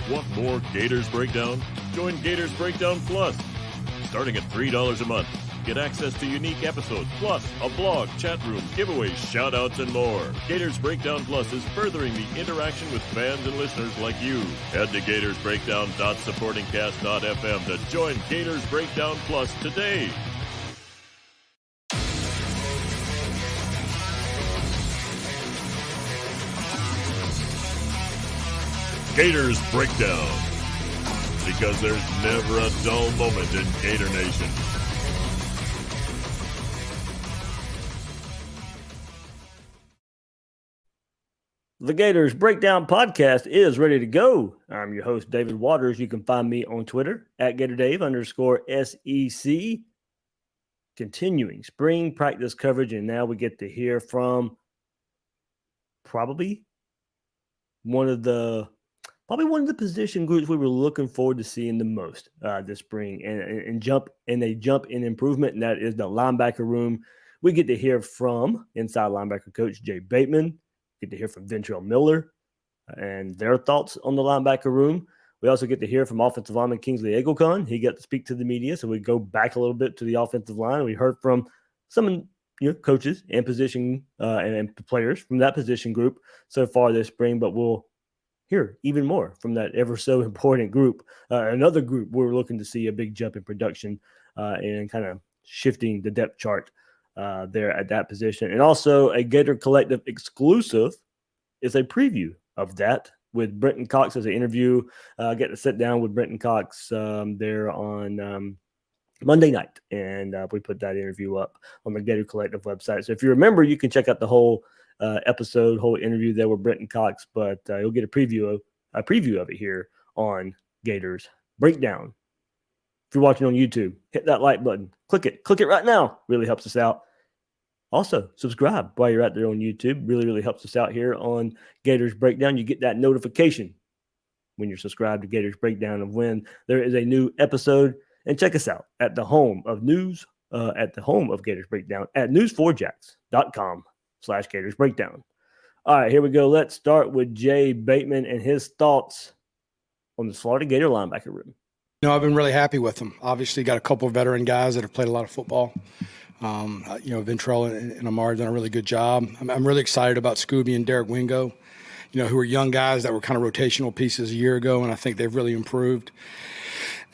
Want more Gators Breakdown? Join Gators Breakdown Plus. Starting at $3 a month, get access to unique episodes, plus a blog, chat room, giveaways, shout-outs, and more. Gators Breakdown Plus is furthering the interaction with fans and listeners like you. Head to gatorsbreakdown.supportingcast.fm to join Gators Breakdown Plus today. Gators Breakdown, because there's never a dull moment in Gator Nation. The Gators Breakdown podcast is ready to go. I'm your host, David Waters. You can find me on Twitter at GatorDave_SEC. Continuing spring practice coverage, and now we get to hear from probably one of the position groups we were looking forward to seeing the most this spring, and a jump in improvement, and that is the linebacker room. We get to hear from inside linebacker coach Jay Bateman. Get to hear from Ventrell Miller and their thoughts on the linebacker room. We also get to hear from offensive lineman Kinglsey Eguakun. He got to speak to the media, so we go back a little bit to the offensive line. We heard from some coaches and position and players from that position group so far this spring, but we'll hear even more from that ever so important group. Another group we're looking to see a big jump in production and kind of shifting the depth chart there at that position. And also a Gator Collective exclusive is a preview of that with Brenton Cox as an interview. I get to sit down with Brenton Cox there on Monday night, and we put that interview up on the Gator Collective website. So if you remember, you can check out the whole whole interview there with Brenton Cox, but you'll get a preview of it here on Gators Breakdown. If you're watching on YouTube, hit that like button. Click it right now. Really helps us out. Also, subscribe while you're out there on YouTube. Really, really helps us out here on Gators Breakdown. You get that notification when you're subscribed to Gators Breakdown of when there is a new episode. And check us out at the home of news, at the home of Gators Breakdown at news4jax.com/Gators Breakdown. All right, here we go. Let's start with Jay Bateman and his thoughts on the Florida Gator linebacker room. I've been really happy with them. Obviously, got a couple of veteran guys that have played a lot of football. Ventrell and Amar done a really good job. I'm really excited about Scooby and Derek Wingo, who are young guys that were kind of rotational pieces a year ago, and I think they've really improved.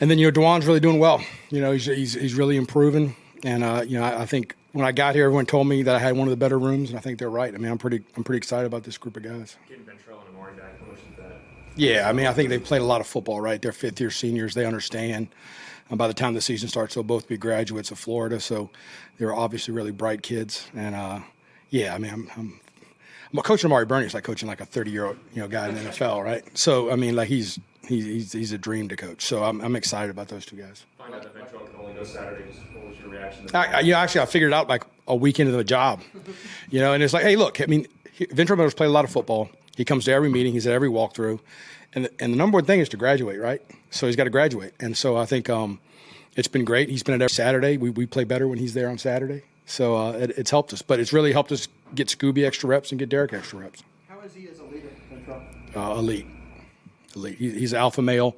And then, Dejuan's really doing well. He's really improving. And, I think when I got here, everyone told me that I had one of the better rooms, and I think they're right. I'm pretty excited about this group of guys. Getting Ventrell and Amari back, how much is that? Yeah, I think they've played a lot of football, right? They're fifth-year seniors. They understand. By the time the season starts, they'll both be graduates of Florida, so they're obviously really bright kids. And, I'm coaching Amari Burney. It's like coaching like a 30-year-old guy in the NFL, right? So, he's a dream to coach. So I'm excited about those two guys. Find out that Ventrell can only go Saturdays. What was your reaction? Actually, I figured it out like a week into the job, and it's like, hey, look, Ventrell Miller's played a lot of football. He comes to every meeting. He's at every walkthrough. And the number one thing is to graduate, right? So he's got to graduate. And so I think it's been great. He's been at every Saturday. We play better when he's there on Saturday. So it's helped us. But it's really helped us get Scooby extra reps and get Derek extra reps. How is he as a leader, Ventrell? Elite. He's an alpha male.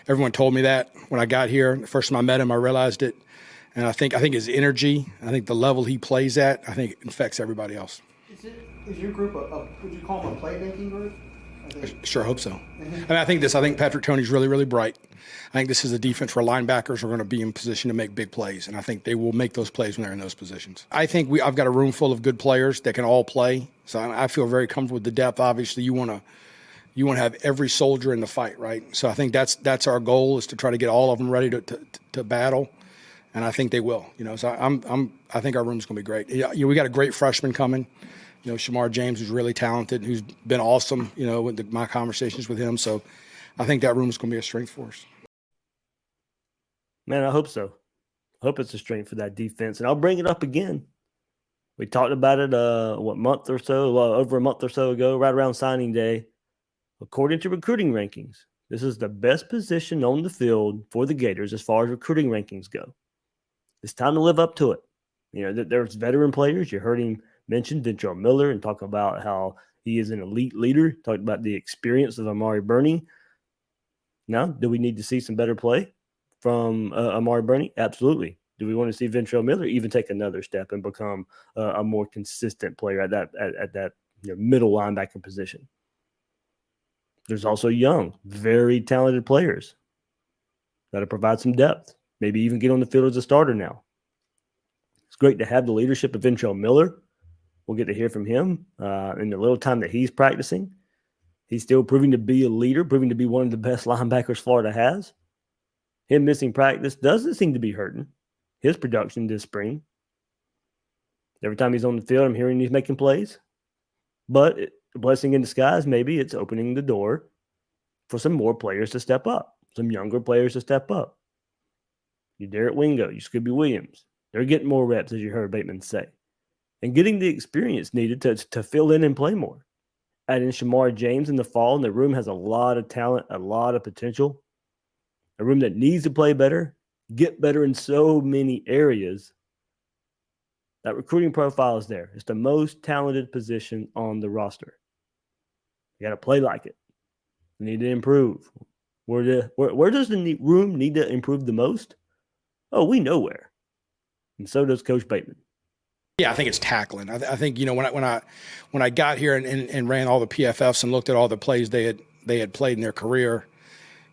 Everyone told me that when I got here. The first time I met him, I realized it. And I think his energy, I think the level he plays at, I think it affects everybody else. Is your group would you call them a playmaking group? I sure hope so. I think Patrick Toney's really, really bright. I think this is a defense where linebackers are going to be in position to make big plays, and I think they will make those plays when they're in those positions. I think I've got a room full of good players that can all play, so I feel very comfortable with the depth. Obviously, you want to have every soldier in the fight, right? So I think that's our goal, is to try to get all of them ready to battle, and I think they will. So I think our room's going to be great. We got a great freshman coming. Shamar James, who's really talented, who's been awesome, with my conversations with him. So I think that room is going to be a strength for us. Man, I hope so. I hope it's a strength for that defense. And I'll bring it up again. We talked about it, over a month or so ago, right around signing day. According to recruiting rankings, this is the best position on the field for the Gators as far as recruiting rankings go. It's time to live up to it. There's veteran players. You heard him mention Ventrell Miller and talk about how he is an elite leader. Talked about the experience of Amari Burney. Now, do we need to see some better play from Amari Burney? Absolutely. Do we want to see Ventrell Miller even take another step and become a more consistent player at that middle linebacker position? There's also young, very talented players that'll provide some depth, maybe even get on the field as a starter now. It's great to have the leadership of Ventrell Miller. We'll get to hear from him in the little time that he's practicing. He's still proving to be a leader, proving to be one of the best linebackers Florida has. Him missing practice doesn't seem to be hurting his production this spring. Every time he's on the field, I'm hearing he's making plays. But a blessing in disguise, maybe it's opening the door for some more players to step up, some younger players to step up. You Derek Wingo, you Scooby Williams. They're getting more reps, as you heard Bateman say, and getting the experience needed to fill in and play more. Adding Shamar James in the fall, and the room has a lot of talent, a lot of potential. A room that needs to play better, get better in so many areas. That recruiting profile is there. It's the most talented position on the roster. You got to play like it. You need to improve. Where does the room need to improve the most? Oh, we know where. And so does Coach Bateman. Yeah, I think it's tackling. I think when I got here and ran all the PFFs and looked at all the plays they had played in their career,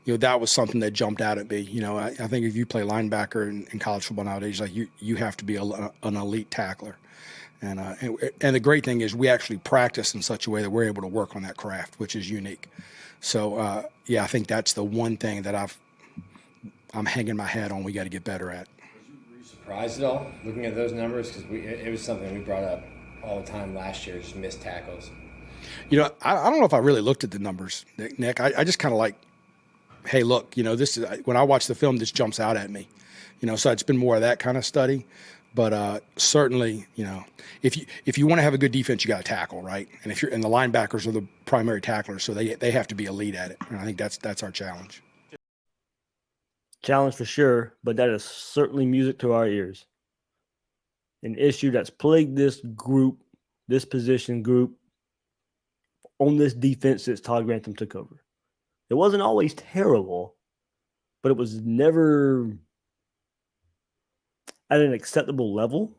that was something that jumped out at me. I think if you play linebacker in college football nowadays, like you have to be an elite tackler. And the great thing is we actually practice in such a way that we're able to work on that craft, which is unique. So I think that's the one thing that I'm hanging my hat on. We got to get better at. Were you surprised at all looking at those numbers? Because it was something we brought up all the time last year, just missed tackles. I don't know if I really looked at the numbers, Nick. I just kind of like, hey, look, this is when I watch the film, this jumps out at me. So it's been more of that kind of study. But certainly, if you want to have a good defense, you got to tackle, right? And the linebackers are the primary tacklers, so they have to be elite at it. And I think that's our challenge. Challenge for sure, but that is certainly music to our ears. An issue that's plagued this group, this position group, on this defense since Todd Grantham took over. It wasn't always terrible, but it was never at an acceptable level,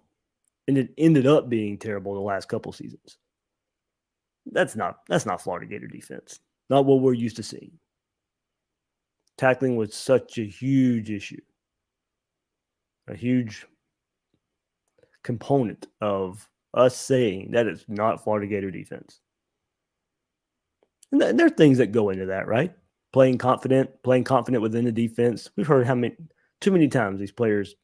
and it ended up being terrible the last couple seasons. That's not Florida Gator defense. Not what we're used to seeing. Tackling was such a huge issue, a huge component of us saying that it's not Florida Gator defense. And there are things that go into that, right? Playing confident within the defense. We've heard too many times these players,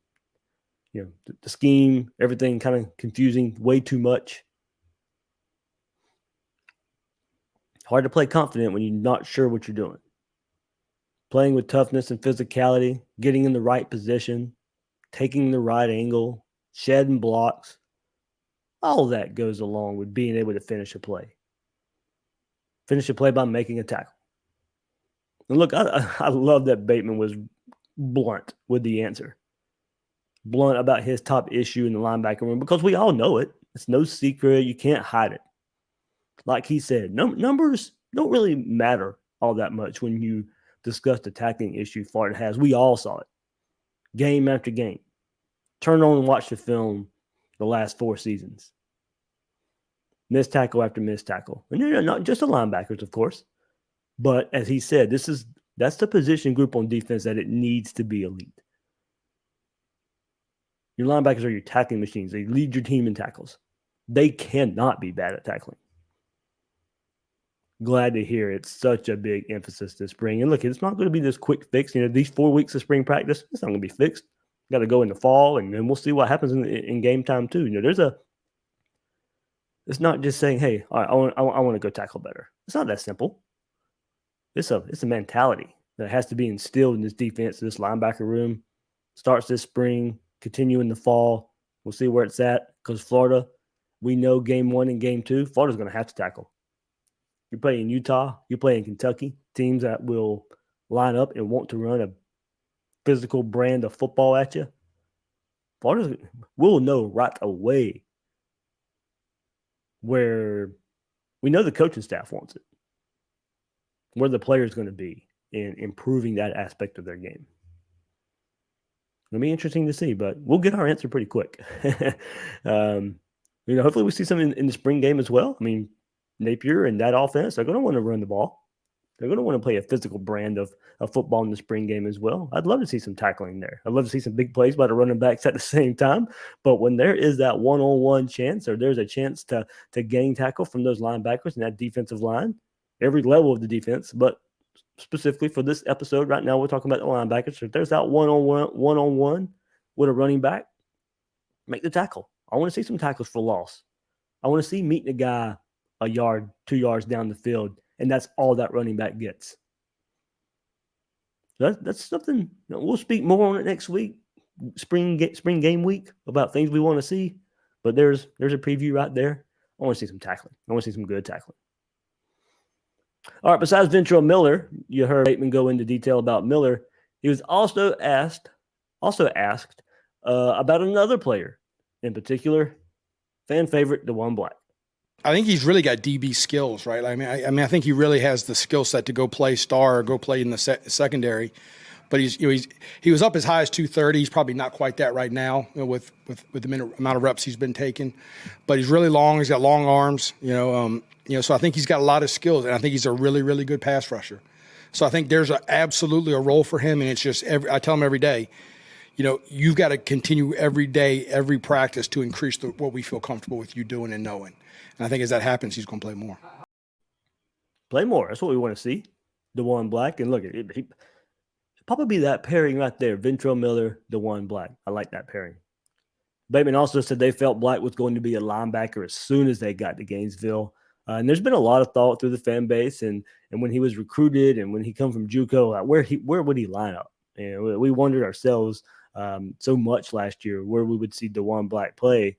the scheme, everything kind of confusing, way too much. Hard to play confident when you're not sure what you're doing. Playing with toughness and physicality, getting in the right position, taking the right angle, shedding blocks. All of that goes along with being able to finish a play. Finish a play by making a tackle. And look, I love that Bateman was blunt with the answer. Blunt about his top issue in the linebacker room because we all know it. It's no secret. You can't hide it. Like he said, numbers don't really matter all that much when you discuss the tackling issue Florida has. We all saw it. Game after game. Turn on and watch the film the last 4 seasons. Missed tackle after missed tackle. And not just the linebackers, of course. But as he said, that's the position group on defense that it needs to be elite. Your linebackers are your tackling machines. They lead your team in tackles. They cannot be bad at tackling. Glad to hear it's such a big emphasis this spring. And look, it's not going to be this quick fix. These 4 weeks of spring practice, it's not going to be fixed. Got to go in the fall, and then we'll see what happens in game time too. It's not just saying, hey, all right, I want to go tackle better. It's not that simple. It's a mentality that has to be instilled in this defense, this linebacker room. Starts this spring, continue in the fall. We'll see where it's at because Florida, we know game 1 and game 2, Florida's going to have to tackle. You're playing Utah, you're playing Kentucky, teams that will line up and want to run a physical brand of football at you. Florida will know right away where we know the coaching staff wants it, where the player's going to be. in improving that aspect of their game. It'll be interesting to see, but we'll get our answer pretty quick. Hopefully we see some in the spring game as well. I mean, Napier and that offense, they're going to want to run the ball. They're going to want to play a physical brand of football in the spring game as well. I'd love to see some tackling there. I'd love to see some big plays by the running backs at the same time. But when there is that one-on-one chance, or there's a chance to gain tackle from those linebackers and that defensive line, every level of the defense, but specifically for this episode right now, we're talking about the linebackers. So if there's that one-on-one with a running back, make the tackle. I want to see some tackles for loss. I want to see meeting a guy a yard, 2 yards down the field, and that's all that running back gets. So that's something we'll speak more on it next week, spring game week, about things we want to see. But there's a preview right there. I want to see some tackling. I want to see some good tackling. All right, besides Ventrell Miller, you heard Bateman go into detail about Miller. He was also asked about another player, in particular, fan favorite Dejuan Black. I think he's really got DB skills, right? I think he really has the skill set to go play star or go play in the secondary. But he was up as high as 230. He's probably not quite that right now, with the amount of reps he's been taking. But he's really long. He's got long arms. So I think he's got a lot of skills, and I think he's a really, really good pass rusher. So I think there's absolutely a role for him, and it's just I tell him every day, you've got to continue every day, every practice to increase what we feel comfortable with you doing and knowing. And I think as that happens, he's going to play more. Play more. That's what we want to see. Dejuan Black. And look, he probably be that pairing right there. Ventrell Miller, Dejuan Black. I like that pairing. Bateman also said they felt Black was going to be a linebacker as soon as they got to Gainesville. And there's been a lot of thought through the fan base. And when he was recruited and when he come from JUCO, like where would he line up? And we wondered ourselves so much last year where we would see Dejuan Black play.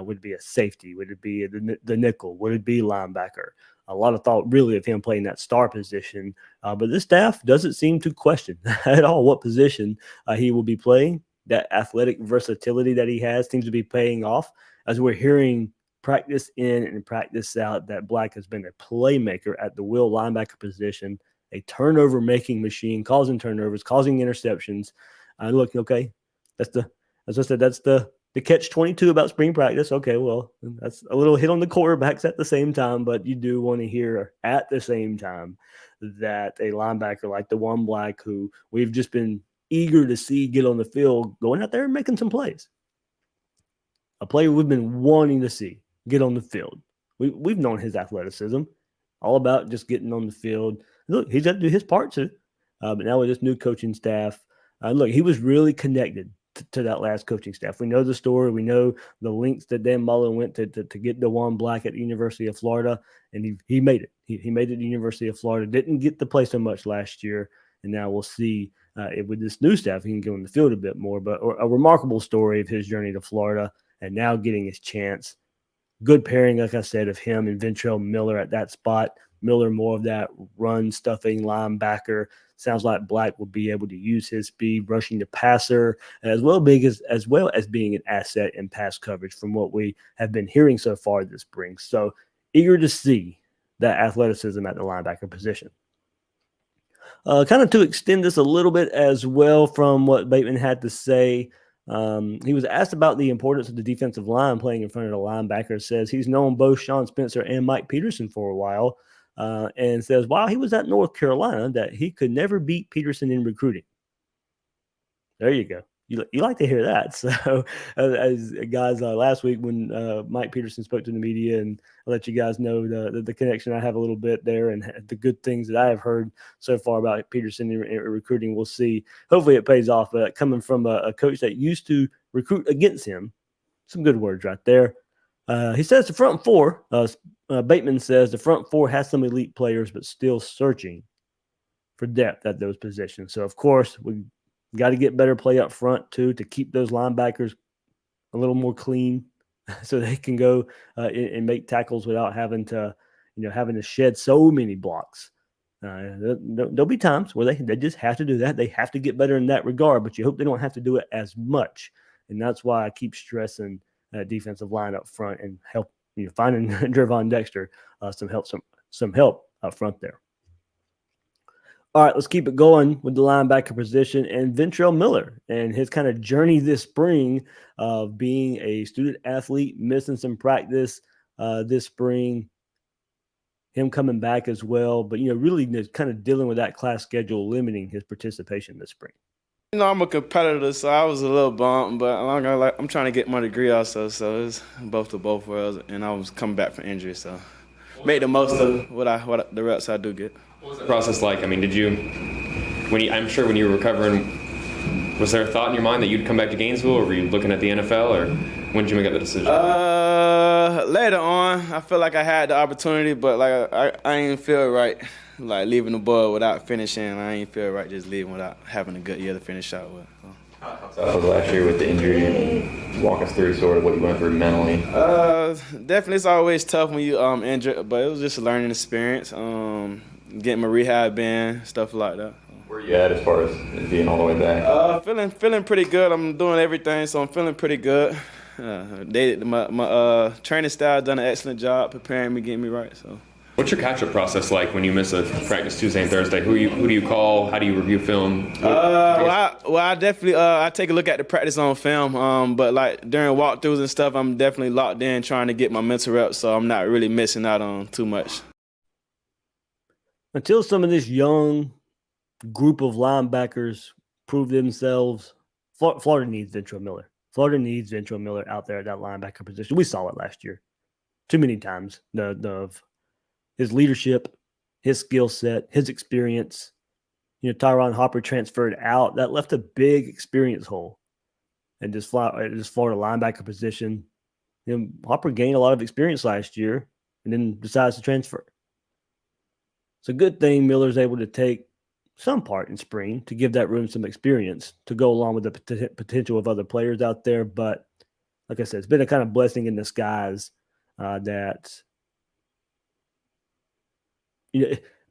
Would it be a safety? Would it be the nickel? Would it be linebacker? A lot of thought really of him playing that star position. But this staff doesn't seem to question at all what position he will be playing. That athletic versatility that he has seems to be paying off as we're hearing practice in and practice out that Black has been a playmaker at the will linebacker position, a turnover-making machine, causing turnovers, causing interceptions. Look, okay, that's the catch-22 about spring practice. Okay, well, that's a little hit on the quarterbacks at the same time, but you do want to hear at the same time that a linebacker like Dejuan Black, who we've just been eager to see get on the field, going out there and making some plays. A player we've been wanting to see get on the field. We've known his athleticism, all about just getting on the field. Look, he's got to do his part too. But now with this new coaching staff, look, he was really connected to that last coaching staff. We know the story. We know the links that Dan Mullen went to get Dejuan Black at the University of Florida, and he made it. He made it at the University of Florida. Didn't get to play so much last year, and now we'll see with this new staff, he can go in the field a bit more. But a remarkable story of his journey to Florida and now getting his chance. Good pairing, like I said, of him and Ventrell Miller at that spot. Miller more of that run-stuffing linebacker. Sounds like Black will be able to use his speed, rushing the passer, as well as being an asset in pass coverage from what we have been hearing so far this spring. So eager to see that athleticism at the linebacker position. Kind of to extend this a little bit as well from what Bateman had to say, he was asked about the importance of the defensive line playing in front of the linebacker. Says he's known both Sean Spencer and Mike Peterson for a while, and says while he was at North Carolina that he could never beat Peterson in recruiting. There you go. You like to hear that. So as guys, last week when Mike Peterson spoke to the media, and I'll let you guys know the connection I have a little bit there and the good things that I have heard so far about Peterson in recruiting. We'll see. Hopefully it pays off. But coming from a coach that used to recruit against him, some good words right there. He says the front four, Bateman says the front four has some elite players, but still searching for depth at those positions. So, of course, we got to get better play up front, too, to keep those linebackers a little more clean so they can go and make tackles without having to shed so many blocks. There'll be times where they just have to do that. They have to get better in that regard, but you hope they don't have to do it as much. And that's why I keep stressing defensive line up front and help finding Gervon Dexter some help up front there. All right, let's keep it going with the linebacker position and Ventrell Miller and his kind of journey this spring of being a student athlete, missing some practice this spring, him coming back as well, but really kind of dealing with that class schedule limiting his participation this spring. I'm a competitor, so I was a little bummed, but I'm trying to get my degree also, so it's both worlds, and I was coming back from injury, so make the most of what the reps I do get. What was the process like? I mean, I'm sure when you were recovering, was there a thought in your mind that you'd come back to Gainesville, or were you looking at the NFL, or when did you make up the decision? Later on, I feel like I had the opportunity, but I ain't feel right, leaving the board without finishing. I ain't feel right just leaving without having a good year to finish out with. So. How was last year with the injury, and walk us through sort of what you went through mentally? Definitely, it's always tough when you injured, but it was just a learning experience. Getting my rehab in, stuff like that. Where are you at as far as being all the way back? Feeling pretty good. I'm doing everything, so I'm feeling pretty good. My training staff done an excellent job preparing me, getting me right. So. What's your catch-up process like when you miss a practice Tuesday and Thursday? Who do you call? How do you review film? I definitely I take a look at the practice on film, but during walkthroughs and stuff, I'm definitely locked in trying to get my mental reps, so I'm not really missing out on too much. Until some of this young group of linebackers prove themselves, Florida needs Ventrell Miller. Florida needs Ventrell Miller out there at that linebacker position. We saw it last year too many times. His leadership, his skill set, his experience. Tyron Hopper transferred out. That left a big experience hole in this Florida linebacker position. Hopper gained a lot of experience last year and then decides to transfer. It's a good thing Miller's able to take some part in spring to give that room some experience to go along with the potential of other players out there. But like I said, it's been a kind of blessing in disguise that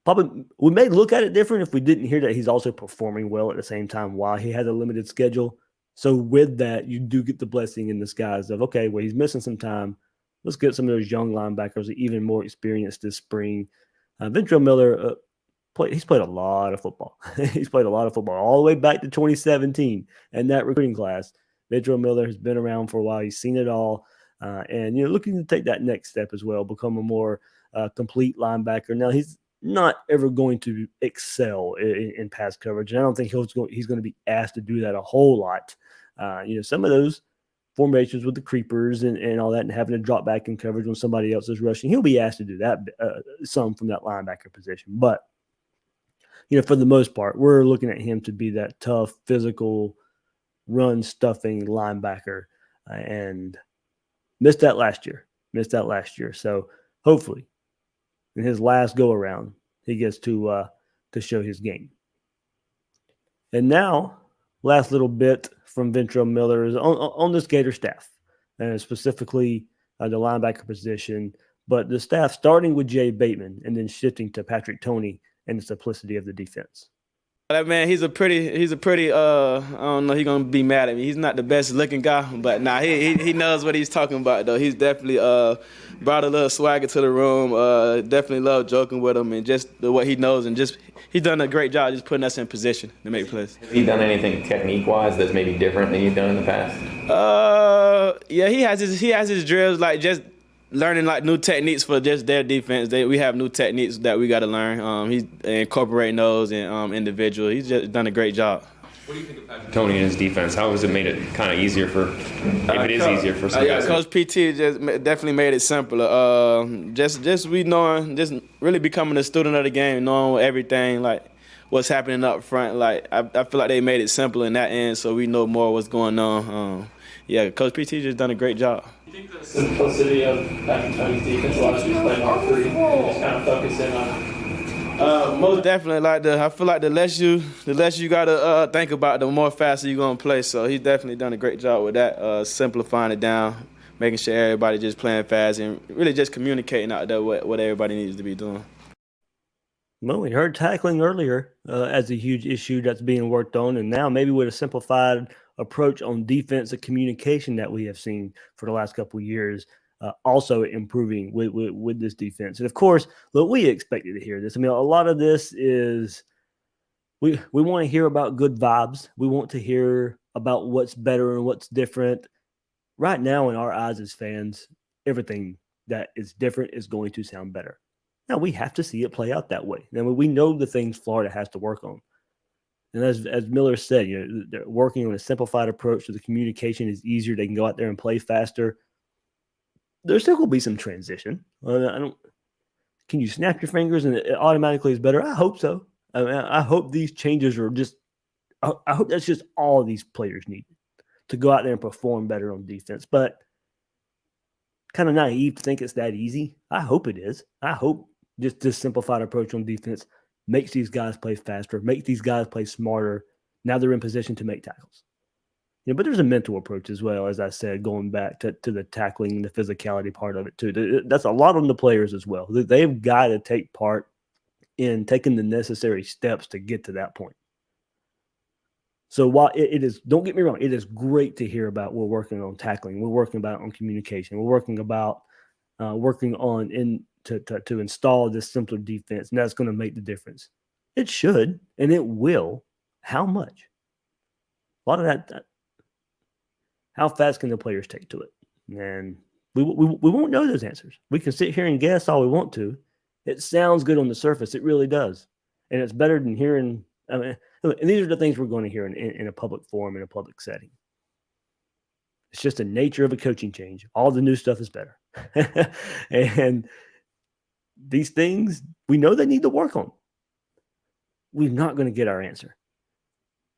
probably we may look at it different if we didn't hear that he's also performing well at the same time while he has a limited schedule. So with that, you do get the blessing in disguise of, okay, well, he's missing some time. Let's get some of those young linebackers even more experienced this spring. Ventrell Miller, he's played a lot of football. He's played a lot of football all the way back to 2017 and that recruiting class. Ventrell Miller has been around for a while. He's seen it all. And, looking to take that next step as well, become a more complete linebacker. Now, he's not ever going to excel in pass coverage. And I don't think he's going to be asked to do that a whole lot. Some of those formations with the creepers and all that and having to drop back in coverage when somebody else is rushing, he'll be asked to do that some from that linebacker position. But, for the most part, we're looking at him to be that tough, physical, run-stuffing linebacker and missed that last year. So hopefully in his last go-around, he gets to show his game. And now, last little bit from Ventrell Miller is on this Gator staff, and specifically the linebacker position, but the staff starting with Jay Bateman and then shifting to Patrick Toney and the simplicity of the defense. That man, he's a pretty. I don't know. He's gonna be mad at me. He's not the best looking guy, but he knows what he's talking about though. He's definitely brought a little swagger to the room. Definitely love joking with him and just what he knows and just he's done a great job just putting us in position to make plays. Has he done anything technique wise that's maybe different than you've done in the past? Yeah, he has his drills just learning new techniques for just their defense. We have new techniques that we got to learn. He's incorporating those in individual. He's just done a great job. What do you think of Patrick Toney and his defense? How has it made it kind of easier if it is easier for some guys? Coach PT just definitely made it simpler. Just really becoming a student of the game, knowing everything what's happening up front. I feel like they made it simple in that end, so we know more what's going on. Coach PT just done a great job. Do you think the simplicity of Patrick Toney's defense allows you to play more free and just kind of focus in on? Most definitely. I feel like the less you gotta think about, the more faster you're gonna play. So he's definitely done a great job with that, simplifying it down, making sure everybody just playing fast and really just communicating out there what everybody needs to be doing. Well, we heard tackling earlier as a huge issue that's being worked on, and now maybe with a simplified approach on defensive communication that we have seen for the last couple of years, also improving with this defense. And of course, look, we expected to hear this. I mean, a lot of this is we want to hear about good vibes. We want to hear about what's better and what's different. Right now, in our eyes as fans, everything that is different is going to sound better. Now, we have to see it play out that way. Now, we know the things Florida has to work on. And as Miller said, they're working on a simplified approach so the communication is easier. They can go out there and play faster. There's still going to be some transition. Can you snap your fingers and it automatically is better? I hope so. I hope these changes are just – I hope that's just all these players need to go out there and perform better on defense. But kind of naive to think it's that easy. I hope it is. I hope just this simplified approach on defense makes these guys play faster, makes these guys play smarter. Now they're in position to make tackles. But there's a mental approach as well, as I said, going back to the tackling, the physicality part of it too. That's a lot on the players as well. They've got to take part in taking the necessary steps to get to that point. So while it is, don't get me wrong, it is great to hear about we're working on tackling, we're working about on communication, we're working on to install this simpler defense, and that's going to make the difference. It should, and it will. How much? A lot of that. How fast can the players take to it? And we won't know those answers. We can sit here and guess all we want to. It sounds good on the surface. It really does. And it's better than hearing. And these are the things we're going to hear in a public forum, in a public setting. It's just the nature of a coaching change. All the new stuff is better. And these things, we know they need to work on. We're not going to get our answer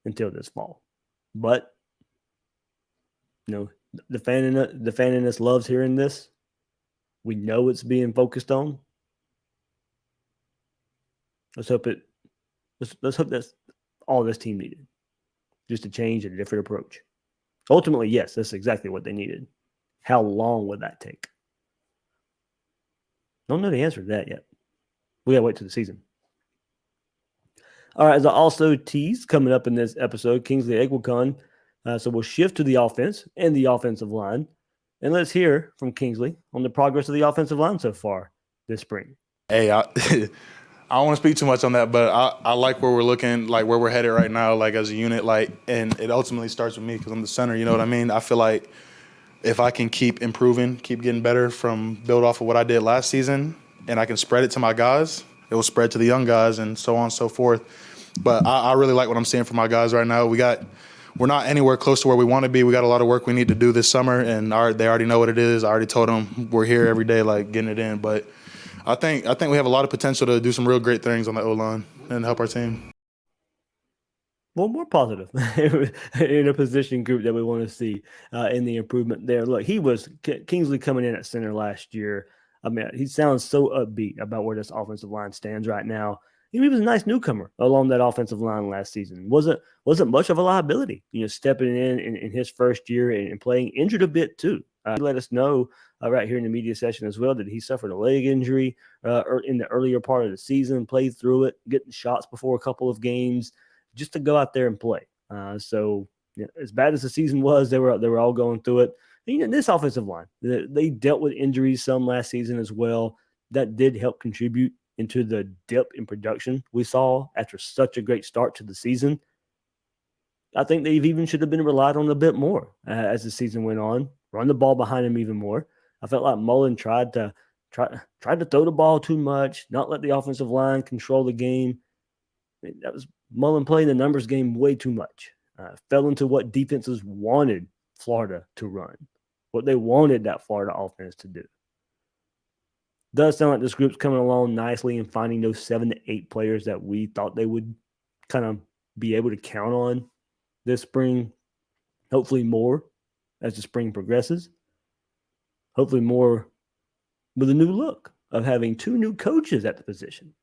until this fall. But, the fan in us loves hearing this. We know it's being focused on. Let's hope that's all this team needed. Just a change and a different approach. Ultimately, yes, that's exactly what they needed. How long would that take? Don't know the answer to that yet. We got to wait till the season. All right, as I also teased, coming up in this episode, Kinglsey Eguakun. So we'll shift to the offense and the offensive line. And let's hear from Kinglsey on the progress of the offensive line so far this spring. Hey, I don't want to speak too much on that, but I like where we're looking, like where we're headed right now, like as a unit, and it ultimately starts with me because I'm the center, you know what I mean? I feel like if I can keep improving, keep getting better build off of what I did last season, and I can spread it to my guys, it will spread to the young guys and so on and so forth. But I really like what I'm seeing from my guys right now. We're not anywhere close to where we want to be. We got a lot of work we need to do this summer, and they already know what it is. I already told them we're here every day, like getting it in. But I think we have a lot of potential to do some real great things on the O-line and help our team. Well, more positive in a position group that we want to see in the improvement there. Look, Kinglsey coming in at center last year. I mean, he sounds so upbeat about where this offensive line stands right now. He was a nice newcomer along that offensive line last season. Wasn't much of a liability, stepping in his first year and playing injured a bit too. He let us know right here in the media session as well that he suffered a leg injury in the earlier part of the season, played through it, getting shots before a couple of games just to go out there and play. So as bad as the season was, they were all going through it. And, this offensive line, they dealt with injuries some last season as well. That did help contribute into the dip in production we saw after such a great start to the season. I think they even should have been relied on a bit more as the season went on. Run the ball behind him even more. I felt like Mullen tried to throw the ball too much, not let the offensive line control the game. That was Mullen playing the numbers game way too much. Fell into what defenses wanted Florida to run, what they wanted that Florida offense to do. Does sound like this group's coming along nicely and finding those 7 to 8 players that we thought they would kind of be able to count on this spring. Hopefully more as the spring progresses. Hopefully more with a new look of having 2 new coaches at the position.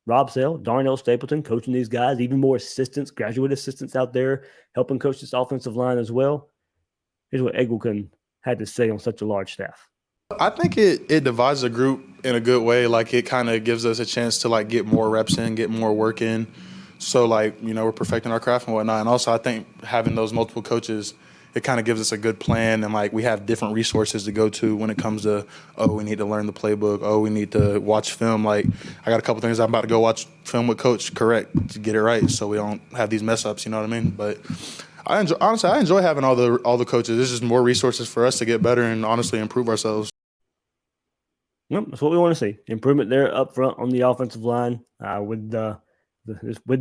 Rob Sale, Darnell Stapleton coaching these guys, even more assistants, graduate assistants out there helping coach this offensive line as well. Here's what Eguakun had to say on such a large staff. I think it divides the group in a good way. Like, it kind of gives us a chance to, get more reps in, get more work in. So, we're perfecting our craft and whatnot. And also, I think having those multiple coaches it kind of gives us a good plan, and like we have different resources to go to when it comes to, we need to learn the playbook, we need to watch film. Like I got a couple things I'm about to go watch film with Coach correct to get it right, so we don't have these mess ups. You know what I mean? But I enjoy having all the coaches. This is more resources for us to get better and honestly improve ourselves. Yep, that's what we want to see. Improvement there up front on the offensive line with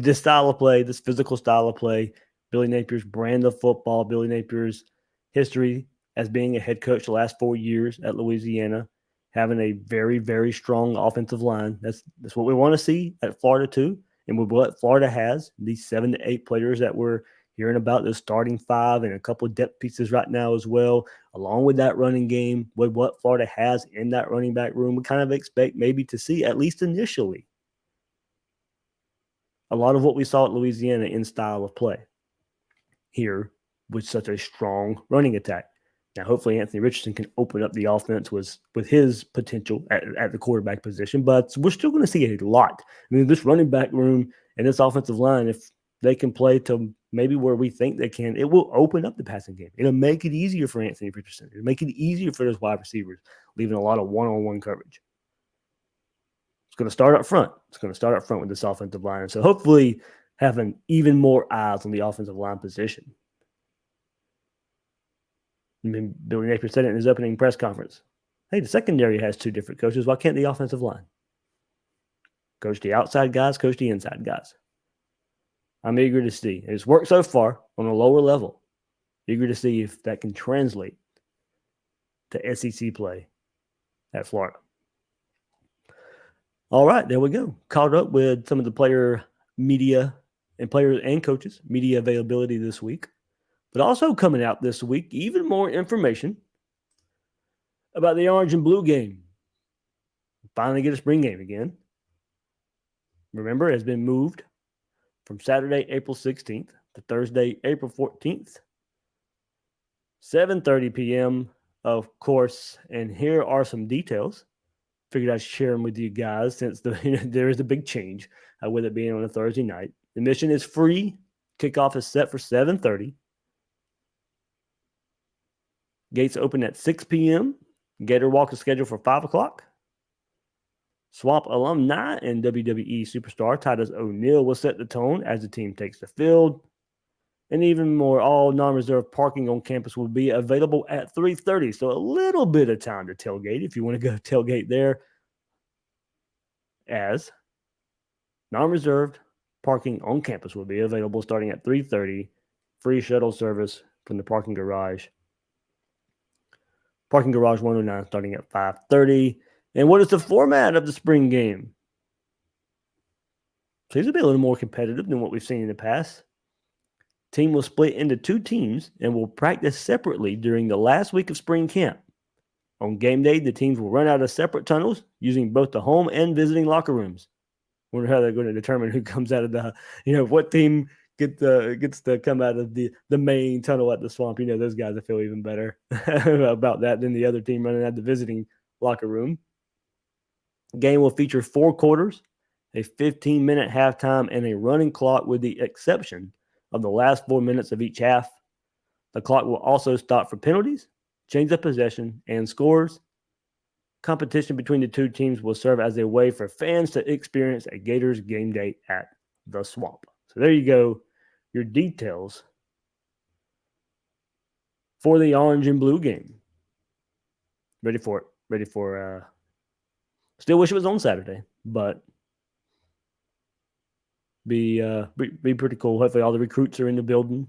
this style of play, this physical style of play, Billy Napier's brand of football, Billy Napier's history as being a head coach the last 4 years at Louisiana, having a very, very strong offensive line. That's what we want to see at Florida too. And with what Florida has, these 7 to 8 players that we're hearing about, the starting 5 and a couple of depth pieces right now as well, along with that running game, with what Florida has in that running back room, we kind of expect maybe to see, at least initially, a lot of what we saw at Louisiana in style of play here with such a strong running attack. Now, hopefully Anthony Richardson can open up the offense with his potential at the quarterback position, but we're still going to see a lot. I mean, this running back room and this offensive line, if they can play to maybe where we think they can, it will open up the passing game. It'll make it easier for Anthony Richardson. It'll make it easier for those wide receivers, leaving a lot of one-on-one coverage. It's going to start up front. It's going to start up front with this offensive line. So hopefully having even more eyes on the offensive line position. I mean, Billy Napier said it in his opening press conference. Hey, the secondary has 2 different coaches. Why can't the offensive line? Coach the outside guys, coach the inside guys. I'm eager to see. It's worked so far on a lower level. Eager to see if that can translate to SEC play at Florida. All right, there we go. Caught up with some of the player media and players and coaches media availability this week. But also coming out this week, even more information about the orange and blue game. Finally get a spring game again. Remember, it has been moved from Saturday, April 16th to Thursday, April 14th, 7:30 p.m., of course. And here are some details. Figured I'd share them with you guys since there is a big change with it being on a Thursday night. The admission is free. Kickoff is set for 7:30. Gates open at 6 p.m. Gator Walk is scheduled for 5 o'clock. Swamp alumni and WWE superstar Titus O'Neil will set the tone as the team takes the field. And even more, all non-reserved parking on campus will be available at 3:30. So a little bit of time to tailgate if you want to go tailgate there. As non-reserved parking on campus will be available starting at 3:30. Free shuttle service from the parking garage. Parking garage 109 starting at 5:30. And what is the format of the spring game? Seems to be a little more competitive than what we've seen in the past. Team will split into 2 teams and will practice separately during the last week of spring camp. On game day, the teams will run out of separate tunnels using both the home and visiting locker rooms. Wonder how they're going to determine who comes out of the, what team gets to come out of the main tunnel at the Swamp. Those guys will feel even better about that than the other team running out of the visiting locker room. Game will feature 4 quarters, a 15-minute halftime, and a running clock with the exception of the last 4 minutes of each half. The clock will also stop for penalties, change of possession, and scores. Competition between the 2 teams will serve as a way for fans to experience a Gators game day at the Swamp. So there you go, your details for the orange and blue game. Ready for it. Still wish it was on Saturday, but be pretty cool. Hopefully all the recruits are in the building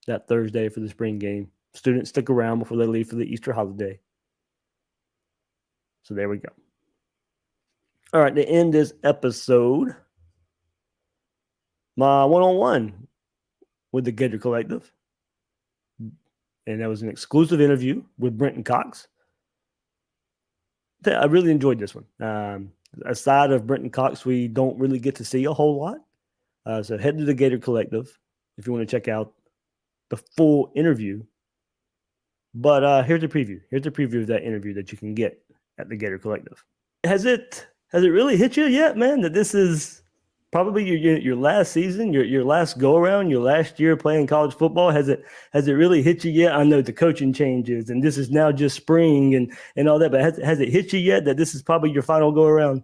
that Thursday for the spring game. Students stick around before they leave for the Easter holiday. So there we go. All right, to end this episode, my one-on-one with the Gator Collective. And that was an exclusive interview with Brenton Cox. I really enjoyed this one. Aside of Brenton Cox, we don't really get to see a whole lot. So head to the Gator Collective if you want to check out the full interview. But here's a preview. Here's a preview of that interview that you can get at the Gator Collective. Has it really hit you yet, man, that this is probably your last season, your last go around, your last year playing college football? Has it really hit you yet? I know the coaching changes and this is now just spring and all that, but has it hit you yet that this is probably your final go around?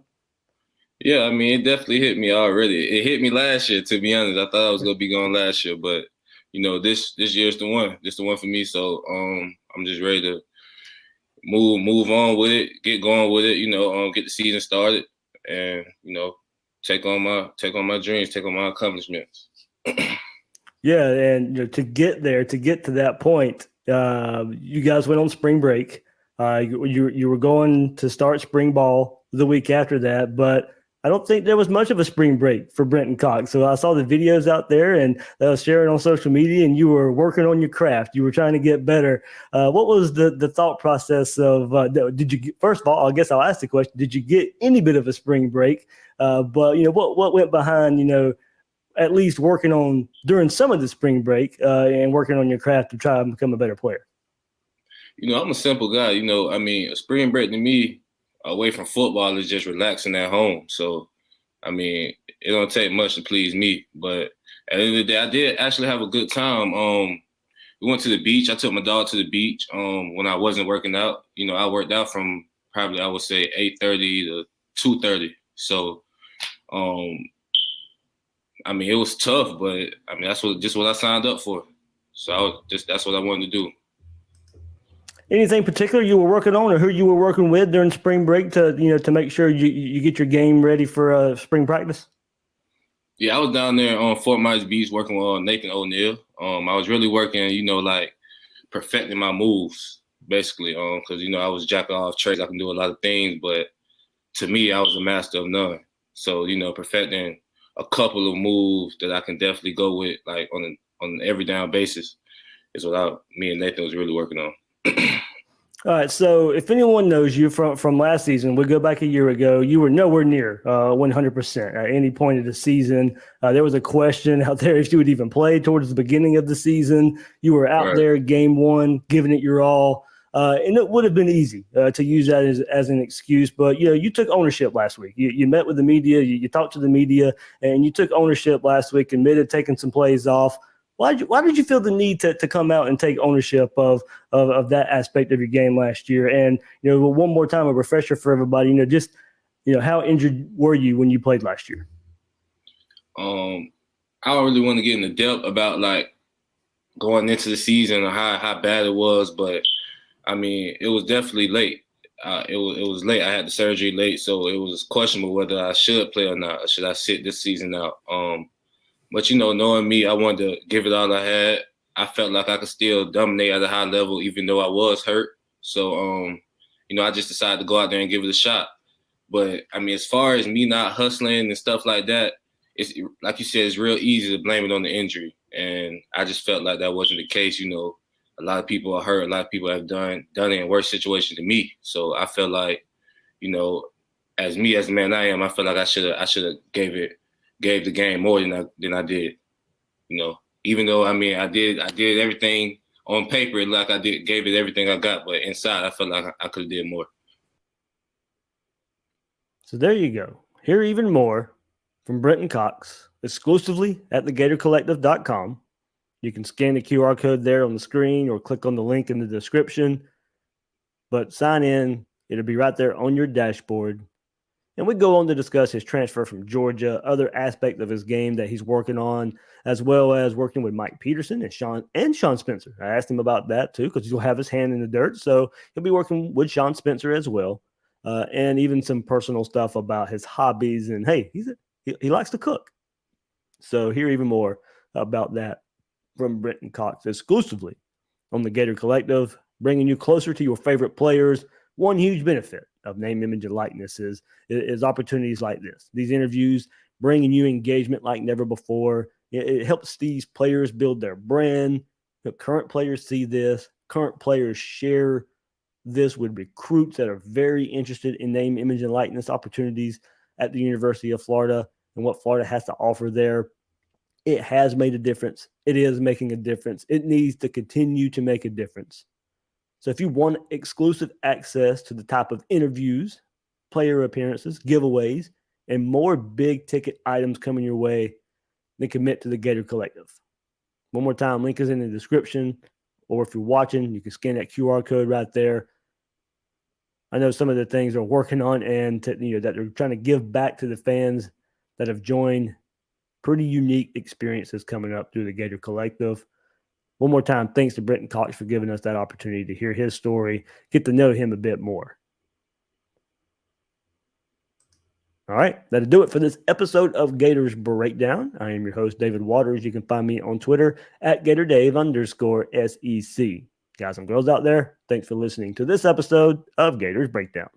Yeah, I mean, it definitely hit me already. It hit me last year, to be honest. I thought I was gonna be going last year, but this year's the one. This the one for me. So I'm just ready to move on with it, get going with it. Get the season started, and take on my dreams, take on my accomplishments. Yeah, and to get there, to get to that point, you guys went on spring break. You were going to start spring ball the week after that, but I don't think there was much of a spring break for Brenton Cox. So I saw the videos out there and sharing on social media, and you were working on your craft. You were trying to get better. What was the thought process of? Did you first of all? I guess I'll ask the question: did you get any bit of a spring break? But what went behind at least working on during some of the spring break and working on your craft to try and become a better player? I'm a simple guy. A spring break to me, away from football, is just relaxing at home. So, it don't take much to please me. But at the end of the day, I did actually have a good time. We went to the beach. I took my dog to the beach when I wasn't working out. I worked out from probably, I would say, 8:30 to 2:30. So, it was tough, but that's what I signed up for. So that's what I wanted to do. Anything particular you were working on, or who you were working with during spring break to make sure you get your game ready for spring practice? Yeah, I was down there on Fort Myers Beach working with Nathan O'Neal. I was really working, like perfecting my moves, basically, because I was jack off trades. I can do a lot of things, but to me, I was a master of none. So perfecting a couple of moves that I can definitely go with, like on an every down basis, is what me and Nathan was really working on. All right, so if anyone knows you from last season, we go back a year ago, you were nowhere near 100% at any point of the season. There was a question out there if you would even play towards the beginning of the season. You were out there game one, giving it your all, and it would have been easy to use that as an excuse. But, you took ownership last week. You met with the media, you talked to the media, and you took ownership last week, admitted taking some plays off. Why did you feel the need to come out and take ownership of that aspect of your game last year? And, one more time, a refresher for everybody, how injured were you when you played last year? I don't really want to get into depth about like going into the season or how bad it was, but it was definitely late. It was late. I had the surgery late, so it was questionable whether I should play or not. Or should I sit this season out? But, knowing me, I wanted to give it all I had. I felt like I could still dominate at a high level, even though I was hurt. So, I just decided to go out there and give it a shot. But, as far as me not hustling and stuff like that, it's like you said, it's real easy to blame it on the injury. And I just felt like that wasn't the case. A lot of people are hurt. A lot of people have done it in worse situations than me. So I felt like, as me, as the man I am, I felt like I should have gave the game more than I did, even though I did everything on paper, like I gave it everything I got, but inside I felt like I could have did more. So there you go. Hear even more from Brenton Cox exclusively at thegatorscollective.com. You can scan the QR code there on the screen or click on the link in the description, but sign in. It'll be right there on your dashboard. And we go on to discuss his transfer from Georgia, other aspects of his game that he's working on, as well as working with Mike Peterson and Sean Spencer. I asked him about that too, because he'll have his hand in the dirt. So he'll be working with Sean Spencer as well. And even some personal stuff about his hobbies. And hey, he likes to cook. So hear even more about that from Brenton Cox exclusively on the Gator Collective, bringing you closer to your favorite players. One huge benefit of name, image, and likeness is opportunities like this. These interviews bringing you engagement like never before. It helps these players build their brand. Current players see this. Current players share this with recruits that are very interested in name, image, and likeness opportunities at the University of Florida and what Florida has to offer there. It has made a difference. It is making a difference. It needs to continue to make a difference. So if you want exclusive access to the type of interviews, player appearances, giveaways, and more big ticket items coming your way, then commit to the Gator Collective. One more time, link is in the description, or if you're watching, you can scan that QR code right there. I know some of the things they're working on and that they're trying to give back to the fans that have joined. Pretty unique experiences coming up through the Gator Collective. One more time, thanks to Brenton Cox for giving us that opportunity to hear his story, get to know him a bit more. All right, that'll do it for this episode of Gators Breakdown. I am your host, David Waters. You can find me on Twitter at GatorDave_SEC. Guys and girls out there, thanks for listening to this episode of Gators Breakdown.